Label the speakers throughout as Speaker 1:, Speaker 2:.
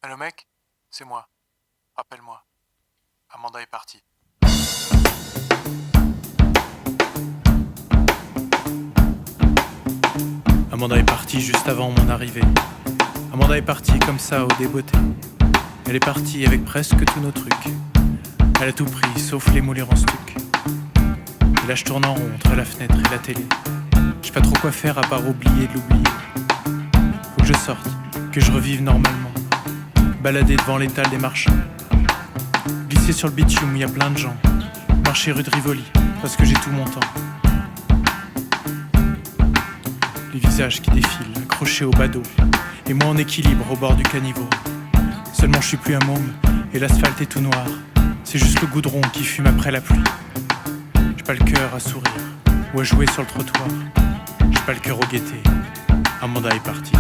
Speaker 1: Allô mec, c'est moi. Rappelle-moi. Amanda est partie. Amanda est partie juste avant mon arrivée. Amanda est partie comme ça au débeauté. Elle est partie avec presque tous nos trucs. Elle a tout pris sauf les moulures en stuc. Et là je tourne en rond entre la fenêtre et la télé. Je sais pas trop quoi faire à part oublier de l'oublier. Faut que je sorte, que je revive normalement. Balader devant l'étal des marchands. Glisser sur le bitume où y a plein de gens. Marcher rue de Rivoli, parce que j'ai tout mon temps. Les visages qui défilent, accrochés au badaud. Et moi en équilibre au bord du caniveau. Seulement je suis plus un môme, et l'asphalte est tout noir. C'est juste le goudron qui fume après la pluie. J'ai pas le cœur à sourire, ou à jouer sur le trottoir. J'ai pas le cœur au gaieté. Amanda est partie.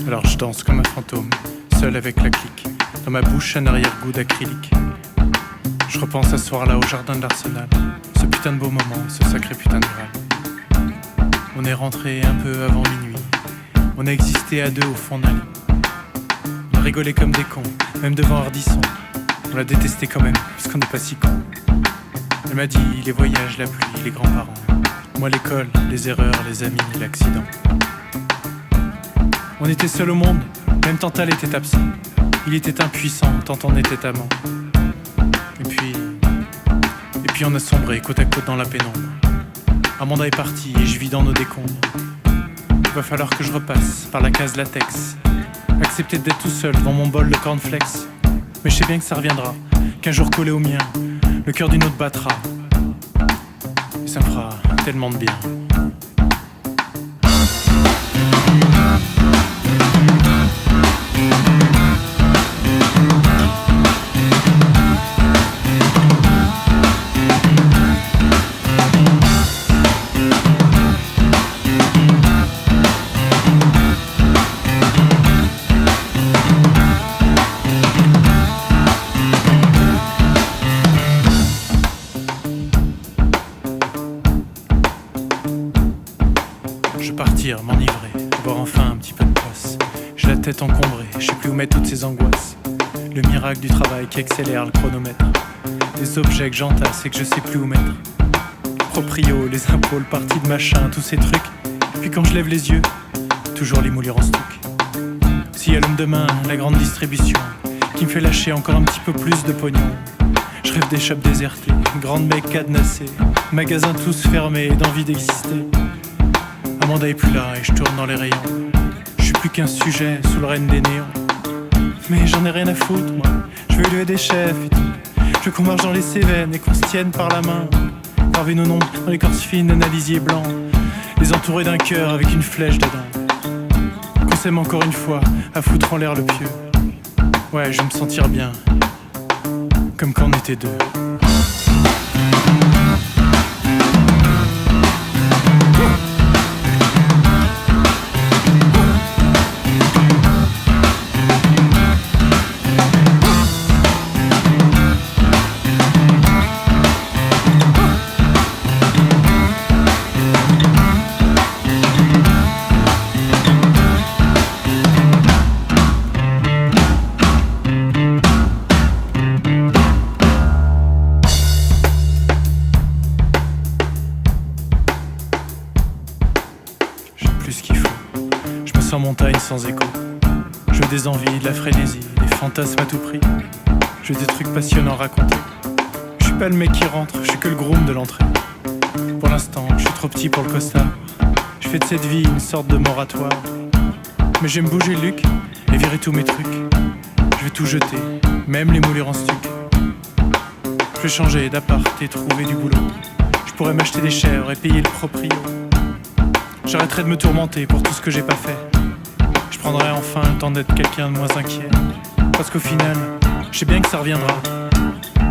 Speaker 1: Alors je danse comme un fantôme, seul avec la clique. Dans ma bouche un arrière-goût d'acrylique. Je repense à ce soir-là au jardin de l'Arsenal. Ce putain de beau moment, ce sacré putain de Graal. On est rentré un peu avant minuit. On a existé à deux au fond d'un lit. On a rigolé comme des cons, même devant Ardisson. On l'a détesté quand même, parce qu'on n'est pas si cons. Elle m'a dit les voyages, la pluie, les grands-parents. Moi l'école, les erreurs, les amis, l'accident. On était seuls au monde, même Tantal était absent. Il était impuissant, tant on était amant. Et puis on a sombré côte à côte dans la pénombre. Amanda est partie et je vis dans nos décombres. Il va falloir que je repasse par la case latex. Accepter d'être tout seul devant mon bol de cornflakes. Mais je sais bien que ça reviendra, qu'un jour collé au mien, le cœur d'une autre battra. Et ça me fera tellement de bien. Partir, m'enivrer, boire enfin un petit peu de poisse. J'ai la tête encombrée, je sais plus où mettre toutes ces angoisses. Le miracle du travail qui accélère le chronomètre. Des objets que j'entasse et que je sais plus où mettre. Proprio, les impôts, le parti de machin, tous ces trucs. Puis quand je lève les yeux, toujours les moulures en stuc. S'il y a l'homme de main, la grande distribution, qui me fait lâcher encore un petit peu plus de pognon. Je rêve des shops désertés, grandes mecs cadenassées, magasins tous fermés et d'envie d'exister. Amanda est plus là et je tourne dans les rayons. Je suis plus qu'un sujet sous le règne des néons. Mais j'en ai rien à foutre, moi. Je veux élever des chefs et tout. Je veux qu'on marche dans les Cévennes et qu'on se tienne par la main. Graver nos noms dans l'écorce fine d'un alisier blanc. Les entourer d'un cœur avec une flèche dedans. Qu'on s'aime encore une fois à foutre en l'air le pieu. Ouais, je vais me sentir bien. Comme quand on était deux. Sans montagne, sans écho. Je veux des envies, de la frénésie, des fantasmes à tout prix. Je veux des trucs passionnants racontés. Je suis pas le mec qui rentre, je suis que le groom de l'entrée. Pour l'instant, je suis trop petit pour le costard. Je fais de cette vie une sorte de moratoire. Mais j'aime bouger le luc et virer tous mes trucs. Je vais tout jeter, même les moulures en stuc. Je vais changer d'appart et trouver du boulot. Je pourrais m'acheter des chèvres et payer le proprio. J'arrêterai de me tourmenter pour tout ce que j'ai pas fait. Je prendrai enfin le temps d'être quelqu'un de moins inquiet. Parce qu'au final, je sais bien que ça reviendra.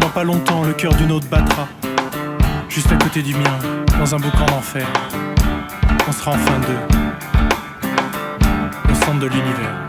Speaker 1: Dans pas longtemps, le cœur d'une autre battra. Juste à côté du mien, dans un boucan d'enfer. On sera enfin deux. Au centre de l'univers.